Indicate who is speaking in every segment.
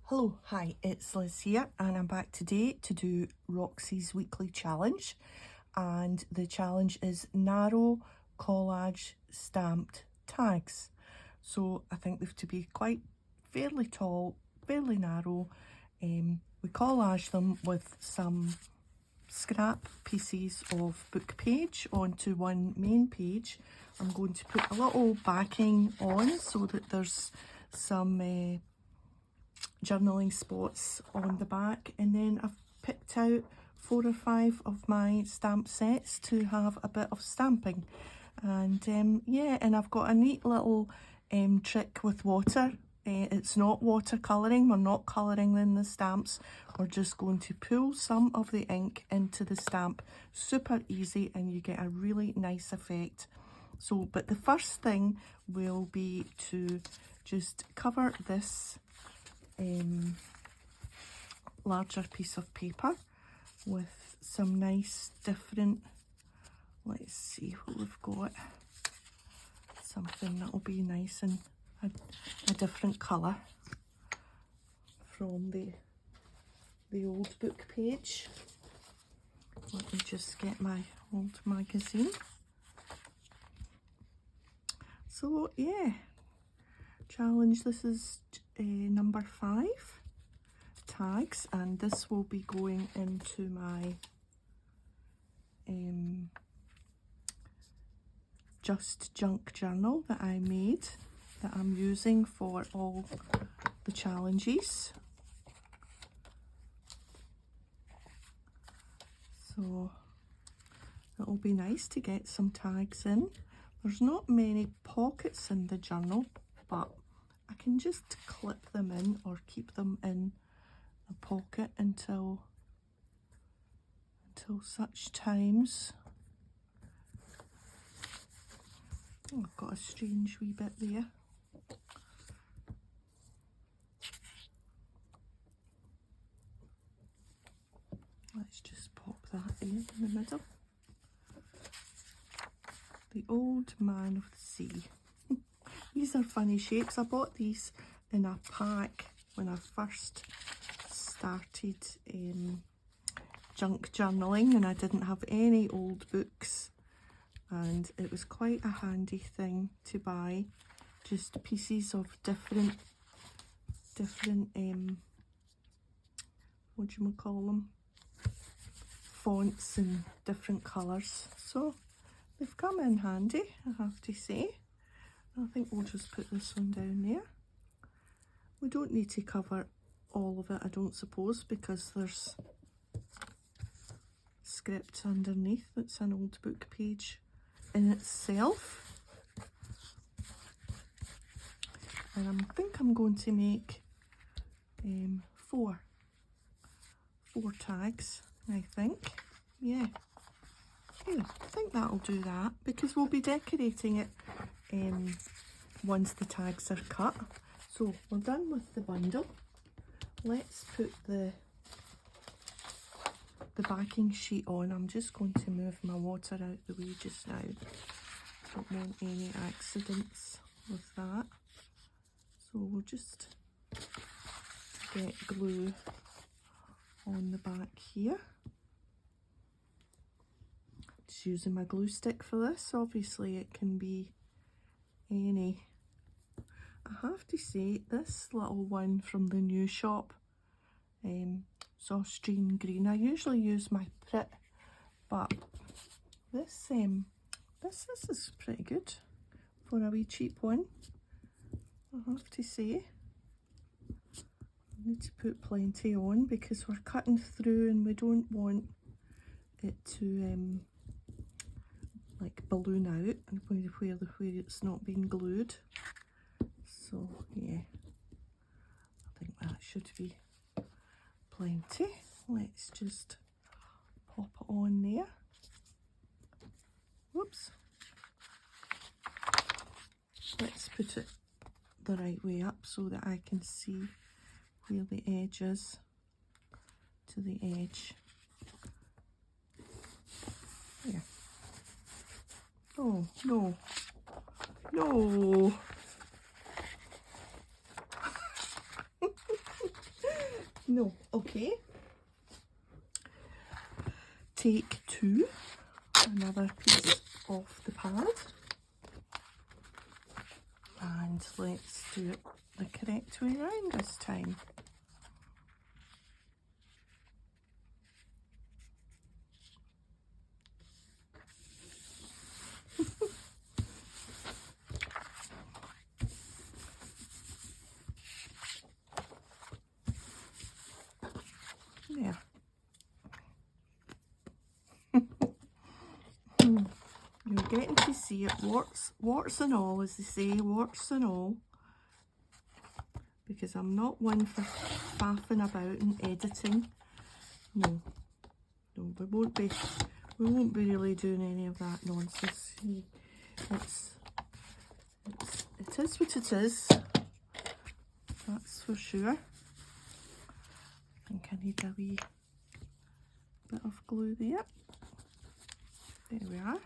Speaker 1: Hello, hi, it's Liz here and I'm back today to do Roxy's weekly challenge, and the challenge is Narrow Collaged Stamped Tags. So I think they've to be quite fairly tall, fairly narrow. We collage them with some scrap pieces of book page onto one main page. I'm going to put a little backing on so that there's some journaling spots on the back, and then I've picked out 4 or 5 of my stamp sets to have a bit of stamping. And yeah, and I've got a neat little trick with water. It's not watercolouring, we're not colouring in the stamps, we're just going to pull some of the ink into the stamp. Super easy and you get a really nice effect. So, but the first thing will be to just cover this larger piece of paper with some nice different, let's see what we've got, something that'll be nice and a different colour from the old book page. Let me just get my old magazine. So yeah, challenge, this is number 5 tags, and this will be going into my Just Junk journal that I made, that I'm using for all the challenges. So it'll be nice to get some tags in. There's not many pockets in the journal, but I can just clip them in or keep them in a pocket until such times. Oh, I've got a strange wee bit there. Let's just pop that in the middle. The Old Man of the Sea. These are funny shapes. I bought these in a pack when I first started junk journaling and I didn't have any old books, and it was quite a handy thing to buy, just pieces of different what do you call them, fonts and different colours. So they've come in handy, I have to say. I think we'll just put this one down there. We don't need to cover all of it, I don't suppose, because there's script underneath. It's an old book page in itself. And I think I'm going to make 4 tags, I think. Yeah, I think that'll do that, because we'll be decorating it once the tags are cut. So we're done with the bundle. Let's put the backing sheet on. I'm just going to move my water out the way just now. Don't want any accidents with that. So we'll just get glue on the back here. Just using my glue stick for this. Obviously it can be any. I have to say, this little one from the new shop, Austrian green, I usually use my Prit, but this is pretty good for a wee cheap one, I have to say. I need to put plenty on because we're cutting through and we don't want it to like balloon out and where it's not being glued. So yeah, I think that should be plenty. Let's just pop it on there. Whoops. Let's put it the right way up so that I can see where the edge is to the edge. There. Oh, no. No. No. Okay. Take 2, another piece off the pad, and let's do it the correct way around this time. There. You're getting to see it, warts and all, as they say, warts and all, because I'm not one for faffing about and editing. No, we won't be really doing any of that nonsense. It is what it is, that's for sure. I think I need a wee bit of glue there. There we are.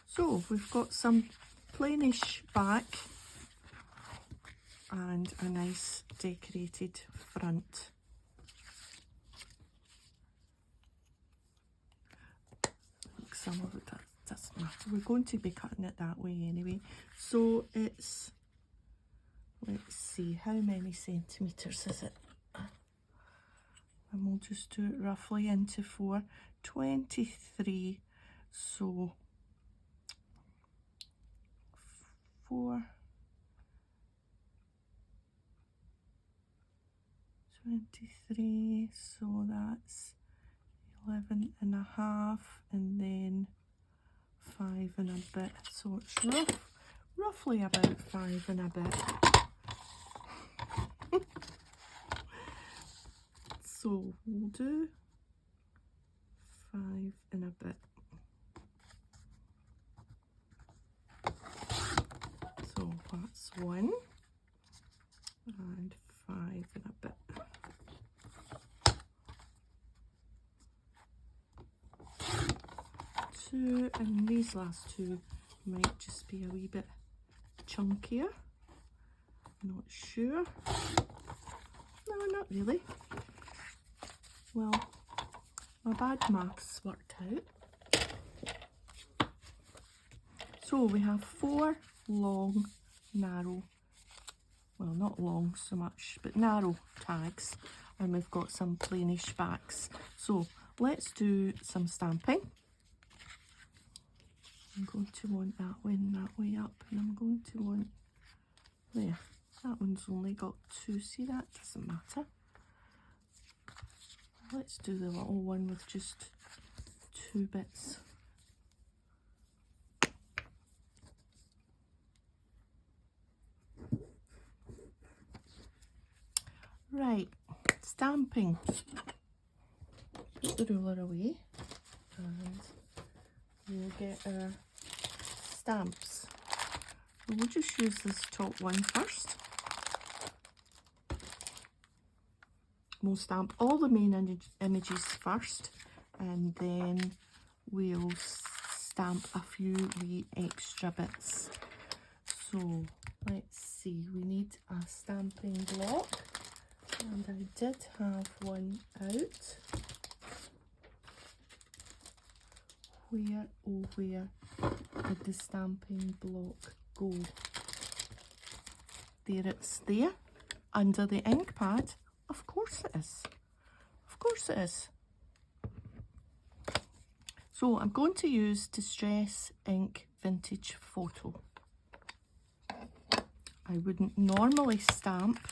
Speaker 1: So we've got some plainish back and a nice decorated front. Some of it doesn't matter. We're going to be cutting it that way anyway. So it's, let's see, how many centimetres is it? And we'll just do it roughly into 4, 23. So 4, 23, so that's 11.5, and then 5 and a bit. So it's roughly about 5 and a bit. So we'll do 5 and a bit. So that's 1 and 5 and a bit. 2, and these last 2 might just be a wee bit chunkier. Not sure. No, not really. Well, my bad maths worked out. So we have 4 long, narrow, well, not long so much, but narrow tags, and we've got some plainish backs. So let's do some stamping. I'm going to want that one that way up, and I'm going to want there. That one's only got 2, see, that doesn't matter. Let's do the little one with just 2 bits. Right, stamping. Put the ruler away and we'll get our stamps. So we'll just use this top one first. We'll stamp all the main images first, and then we'll stamp a few wee extra bits. So let's see, we need a stamping block, and I did have one out. Where, oh where did the stamping block go? There, it's there, under the ink pad. Of course it is. Of course it is. So I'm going to use Distress Ink Vintage Photo. I wouldn't normally stamp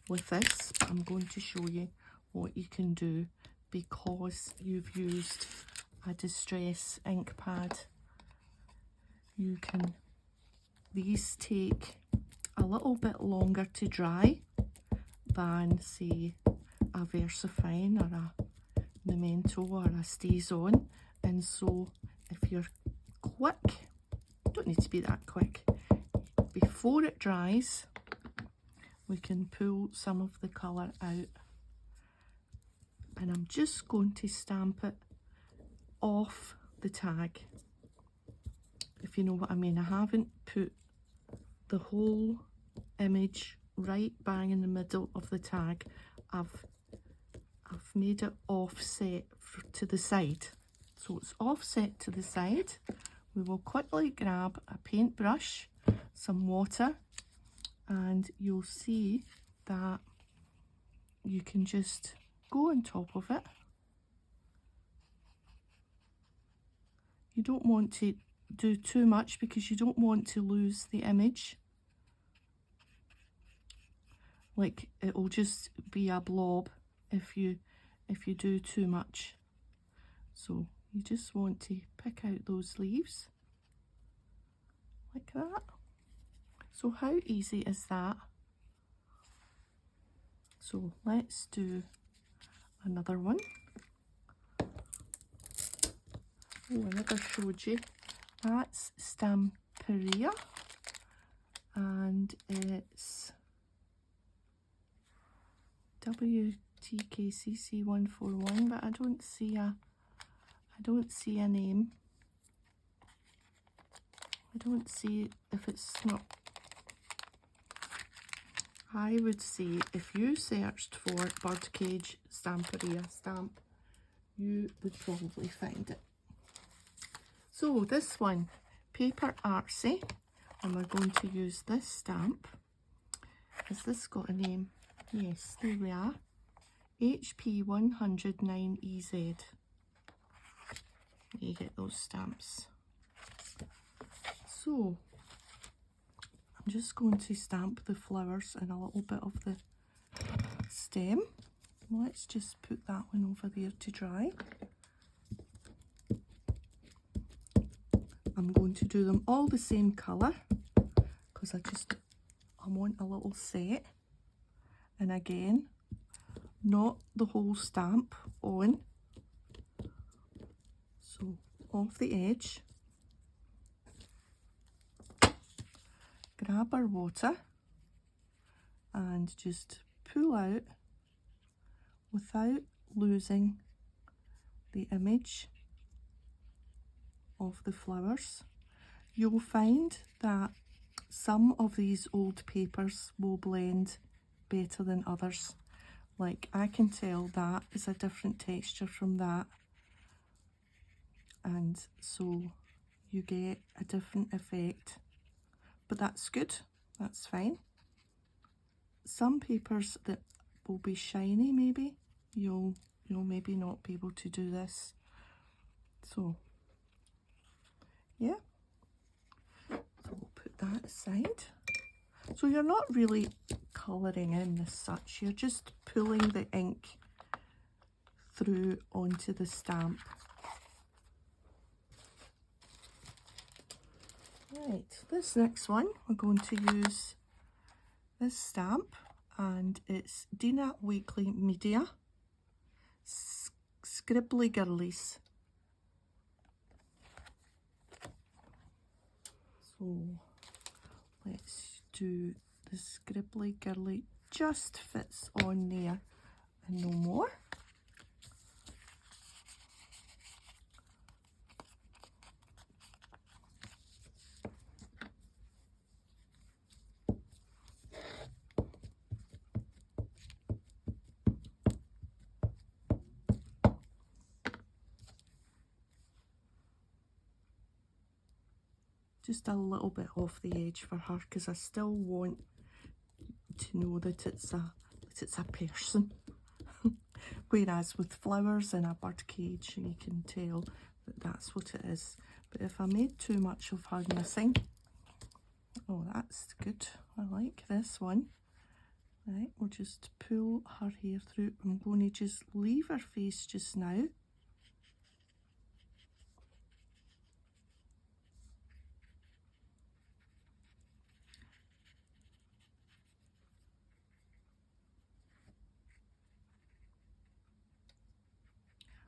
Speaker 1: with this, but I'm going to show you what you can do because you've used a Distress ink pad. These take a little bit longer to dry than, say, a VersaFine or a Memento or a Stays On, and so if you're quick, don't need to be that quick, before it dries we can pull some of the colour out, and I'm just going to stamp it off the tag, if you know what I mean. I haven't put the whole image right bang in the middle of the tag. I've made it offset to the side. So it's offset to the side. We will quickly grab a paintbrush, some water, and you'll see that you can just go on top of it. You don't want to do too much because you don't want to lose the image. Like, it'll just be a blob if you do too much. So you just want to pick out those leaves like that. So how easy is that? So let's do another one. Oh, I never showed you. That's Stamperia, and it's WTKCC141, but I don't see a name. I don't see if it's not. I would say if you searched for Birdcage Stamperia stamp, you would probably find it. So this one, Paper Artsy, and we're going to use this stamp. Has this got a name? Yes, there we are. HP 109EZ. You get those stamps. So I'm just going to stamp the flowers and a little bit of the stem. Let's just put that one over there to dry. I'm going to do them all the same colour because I want a little set. And again, not the whole stamp on. So off the edge. Grab our water and just pull out without losing the image of the flowers. You'll find that some of these old papers will blend better than others. Like, I can tell that is a different texture from that, and so you get a different effect. But that's good, that's fine. Some papers that will be shiny, maybe, you'll maybe not be able to do this. So, yeah. So we'll put that aside. So you're not really colouring in as such, you're just pulling the ink through onto the stamp. Right, this next one, we're going to use this stamp, and it's Dina Weekly Media Scribbly Girlies. So let's do the Scribbly Girly, just fits on there and no more. Just a little bit off the edge for her because I still want to know that it's a person. Whereas with flowers in a bird cage, you can tell that that's what it is. But if I made too much of her missing, oh, that's good. I like this one. Right, we'll just pull her hair through. I'm going to just leave her face just now.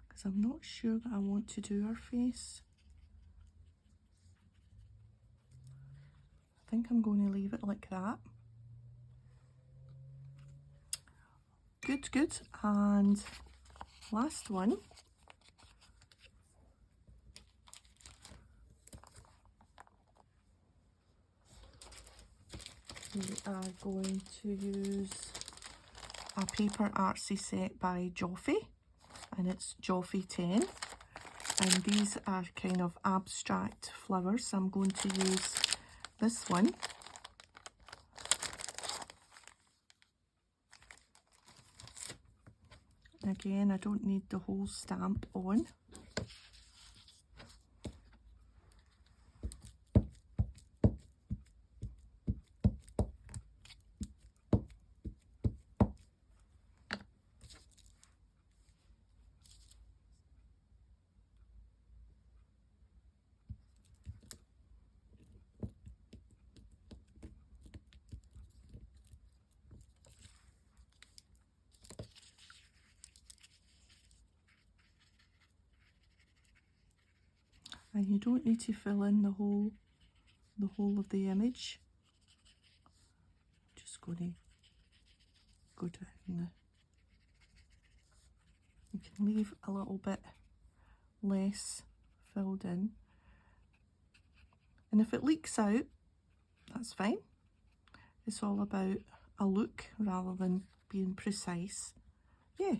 Speaker 1: Because I'm not sure that I want to do her face. I think I'm going to leave it like that. Good, good. And last one. We are going to use a paper artsy set by Joffy, and it's Joffy 10. And these are kind of abstract flowers, so I'm going to use this one. Again, I don't need the whole stamp on. And you don't need to fill in the whole of the image. Just going to go down you can leave a little bit less filled in. And if it leaks out, that's fine. It's all about a look rather than being precise. Yeah,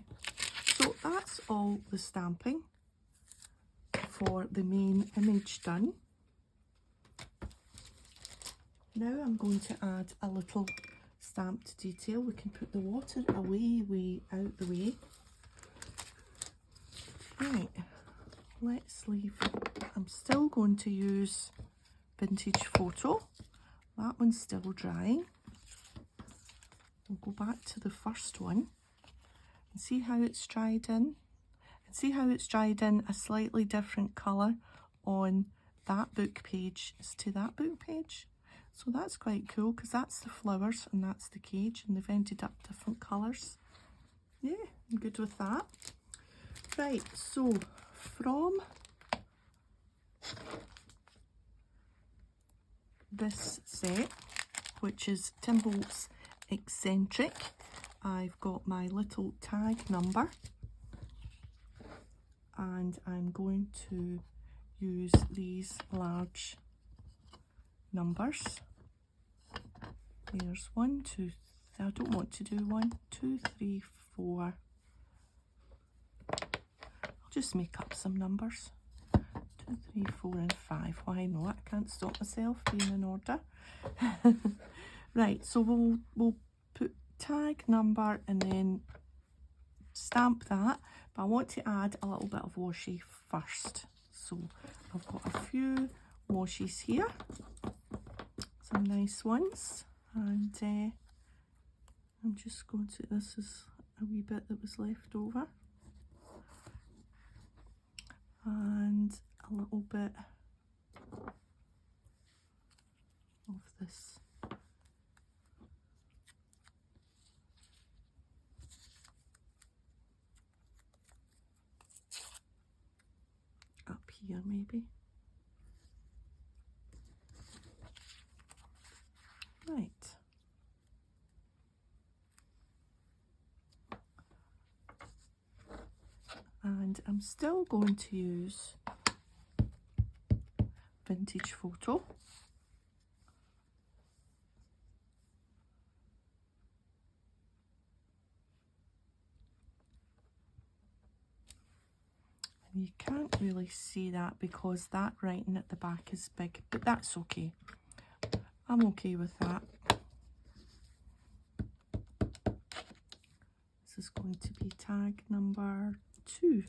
Speaker 1: so that's all the stamping for the main image done. Now I'm going to add a little stamped detail. We can put the water way out the way. Right, let's leave. I'm still going to use Vintage Photo. That one's still drying. We'll go back to the first one and see how it's dried in. And see how it's dried in a slightly different colour on that book page as to that book page. So that's quite cool because that's the flowers and that's the cage, and they've ended up different colours. Yeah, I'm good with that. Right, so from this set, which is Tim Holtz Eccentric, I've got my little tag number, and I'm going to use these large numbers. There's 1, 2, I don't want to do 1, 2, 3, 4. I'll just make up some numbers. 2, 3, 4 and 5. Why not? I can't stop myself being in order. Right, so we'll put tag number and then stamp that, but I want to add a little bit of washi first. So I've got a few washies here, some nice ones, and I'm just going to, this is a wee bit that was left over, and a little bit of this. Up here maybe. Right. And I'm still going to use Vintage Photo. And you can't really see that because that writing at the back is big, but that's okay. I'm okay with that. This is going to be tag number 2.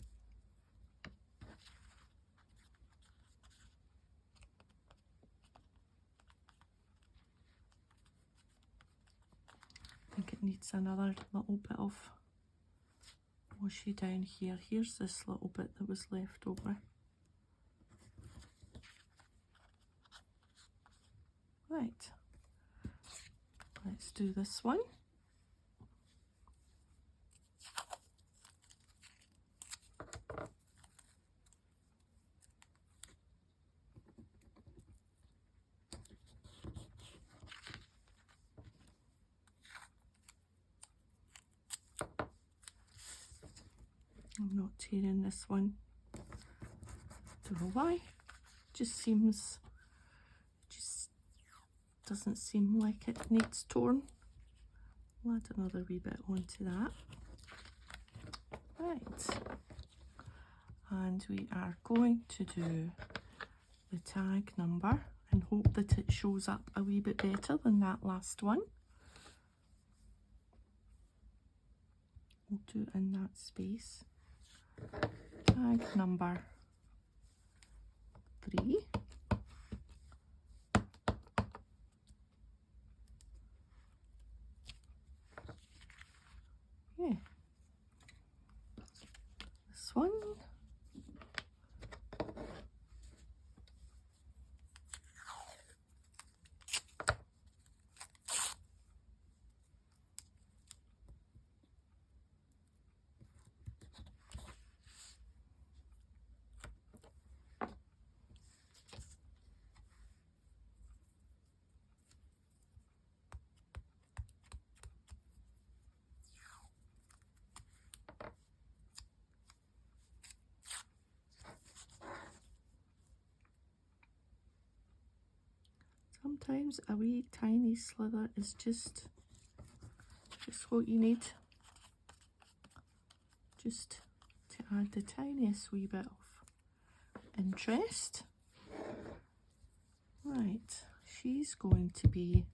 Speaker 1: I think it needs another little bit of washi down here. Here's this little bit that was left over. Right, let's do this one. I'm not tearing this one. Don't know why. Just seems, just doesn't seem like it needs torn. We'll add another wee bit onto that. Right, and we are going to do the tag number and hope that it shows up a wee bit better than that last one. We'll do it in that space. Tag number 3. Yeah. This one. Sometimes a wee tiny slither is just what you need, just to add the tiniest wee bit of interest. Right, she's going to be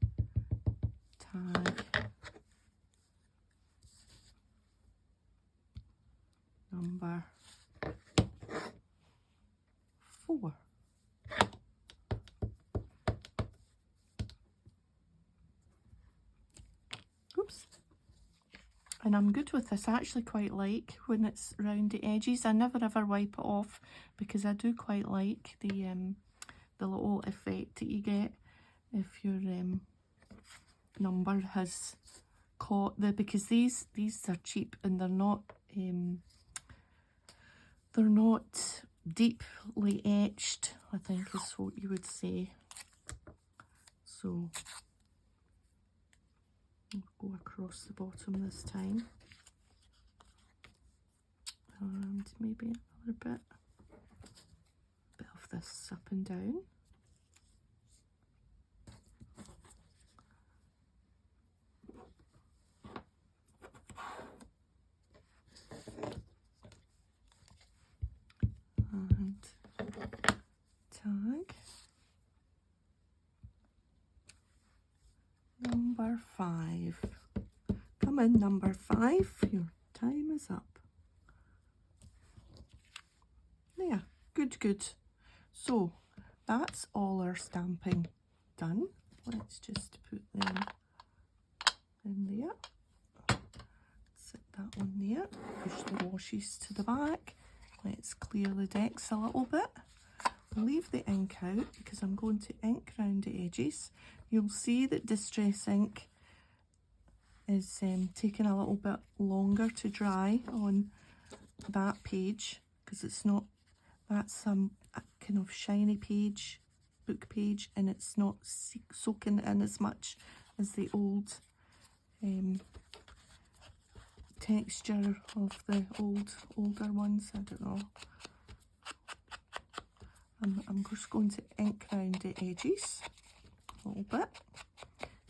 Speaker 1: tag number 4. Oops. And I'm good with this. I actually quite like when it's round the edges. I never ever wipe it off because I do quite like the little effect that you get if your number has caught because these are cheap and they're not deeply etched, I think is what you would say. So I'll go across the bottom this time and maybe another bit of this up and down. And tag number 5. Come in, number 5, your time is up. There, good. So that's all our stamping done. Let's just put them in there. Sit that one there. Push the washes to the back. Let's clear the decks a little bit. Leave the ink out because I'm going to ink around the edges. You'll see that Distress ink is taking a little bit longer to dry on that page because it's not, that's a kind of shiny page, book page, and it's not soaking in as much as the old texture of the older ones. I don't know. I'm just going to ink around the edges a little bit.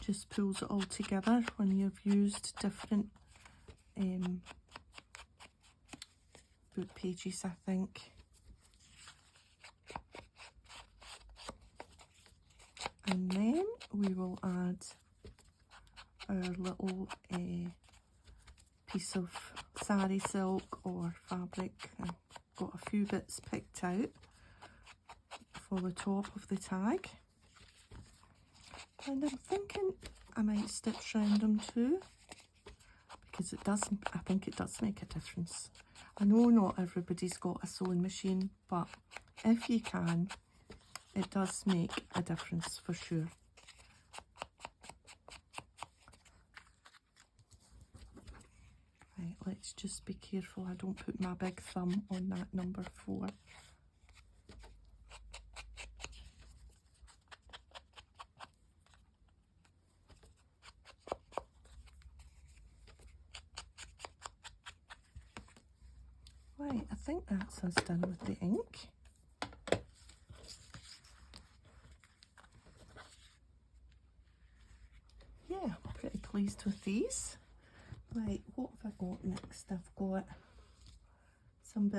Speaker 1: Just pulls it all together when you've used different book pages, I think. And then we will add our little piece of sari silk or fabric. I've got a few bits picked out for the top of the tag, and I'm thinking I might stitch round them too because I think it does make a difference. I know not everybody's got a sewing machine, but if you can, it does make a difference for sure. Right, let's just be careful I don't put my big thumb on that number 4. Right, I think that's us done with the ink. Yeah, pretty pleased pleased with these. Right, what have I got next? I've got some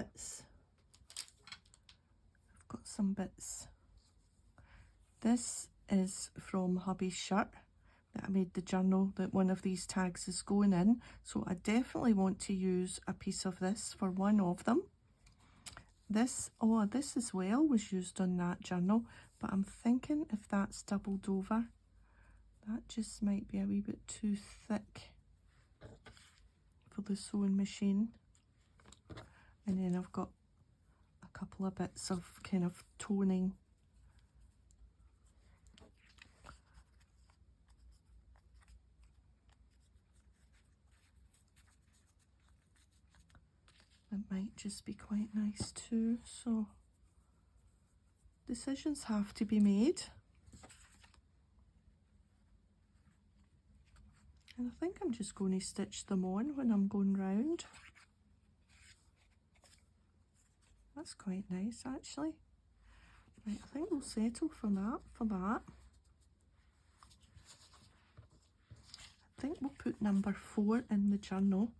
Speaker 1: bits. This is from hubby's shirt that I made the journal that one of these tags is going in. So I definitely want to use a piece of this for one of them. This as well was used on that journal, but I'm thinking if that's doubled over, that just might be a wee bit too thick for the sewing machine. And then I've got a couple of bits of kind of toning. It might just be quite nice too, so decisions have to be made. And I think I'm just going to stitch them on when I'm going round. That's quite nice actually. Right, I think we'll settle for that. I think we'll put number 4 in the journal.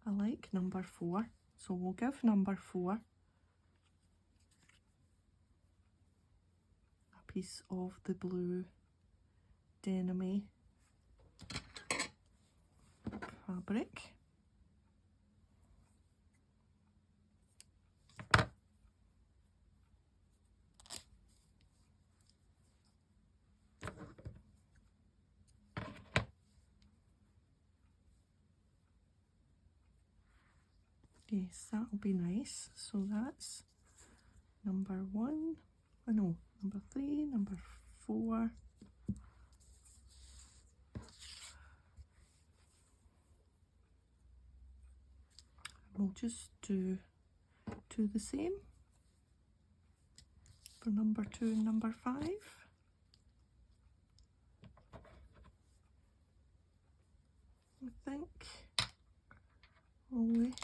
Speaker 1: I like number 4, so we'll give number 4 a piece of the blue denim fabric. Yes, that'll be nice. So that's number 1, no, number 3, number 4. We'll just do the same for number 2 and number 5. I think. Only.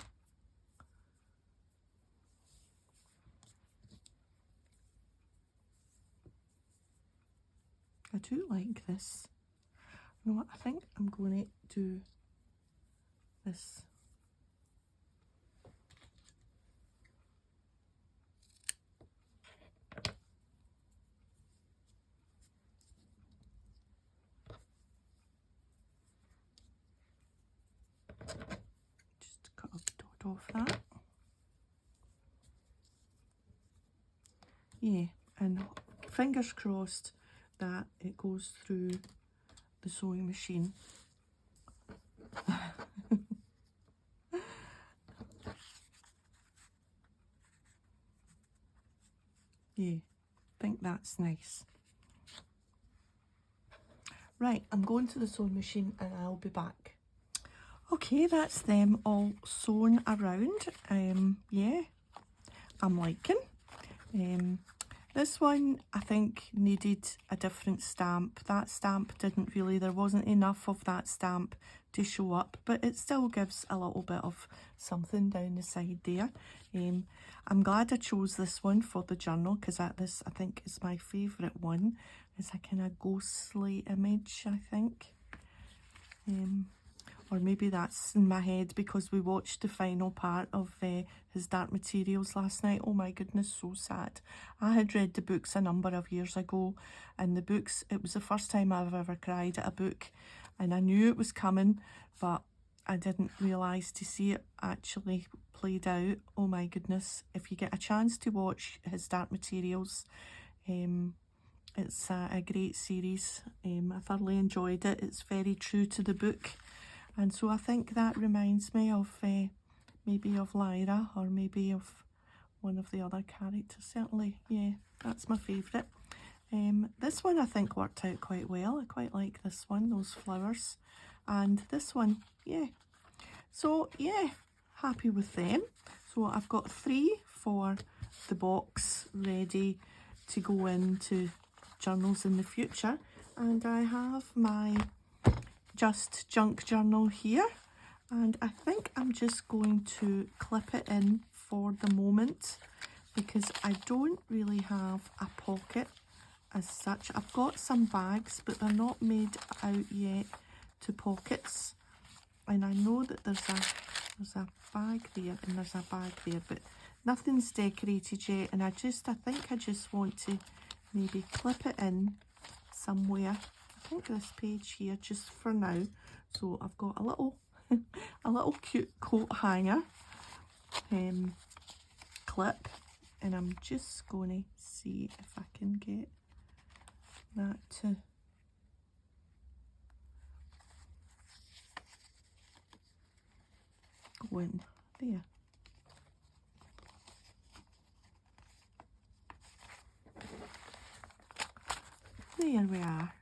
Speaker 1: I do like this. You know what, I think I'm going to do this. Just cut a dot off that. Yeah, and fingers crossed that it goes through the sewing machine. Yeah, I think that's nice. Right, I'm going to the sewing machine and I'll be back. Okay, that's them all sewn around. Yeah, I'm liking. This one I think needed a different stamp. That stamp didn't really, there wasn't enough of that stamp to show up, but it still gives a little bit of something down the side there. I'm glad I chose this one for the journal because this I think is my favourite one. It's a kind of ghostly image, I think. Or maybe that's in my head because we watched the final part of his Dark Materials last night. Oh my goodness, so sad. I had read the books a number of years ago, and the books, it was the first time I've ever cried at a book, and I knew it was coming, but I didn't realise to see it actually played out. Oh my goodness. If you get a chance to watch his Dark Materials, it's a great series. I thoroughly enjoyed it. It's very true to the book. And so I think that reminds me of maybe of Lyra or maybe of one of the other characters. Certainly, yeah, that's my favourite. This one I think worked out quite well. I quite like this one, those flowers. And this one, yeah. So, yeah, happy with them. So I've got 3 for the box ready to go into journals in the future. And I have my Just Junk journal here, and I think I'm just going to clip it in for the moment because I don't really have a pocket as such. I've got some bags, but they're not made out yet to pockets, and I know that there's a bag there and there's a bag there, but nothing's decorated yet, and I think I just want to maybe clip it in somewhere. I think this page here just for now. So I've got a little a little cute coat hanger clip, and I'm just going to see if I can get that to go in there. There we are.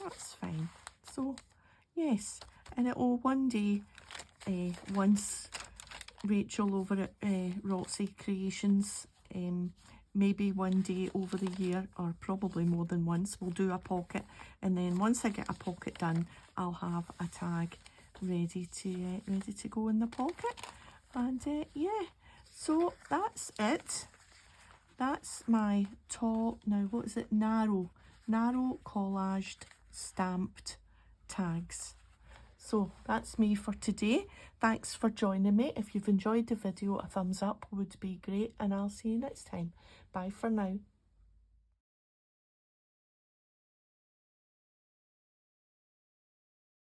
Speaker 1: That's fine. So yes, and it will one day, once Rachel over at Roxy Creations, maybe one day over the year, or probably more than once, we'll do a pocket, and then once I get a pocket done, I'll have a tag ready to go in the pocket. And yeah, so that's it. That's my tall, now what is it, narrow collaged stamped tags. So that's me for today. Thanks for joining me. If you've enjoyed the video, a thumbs up would be great, and I'll see you next time. Bye for now.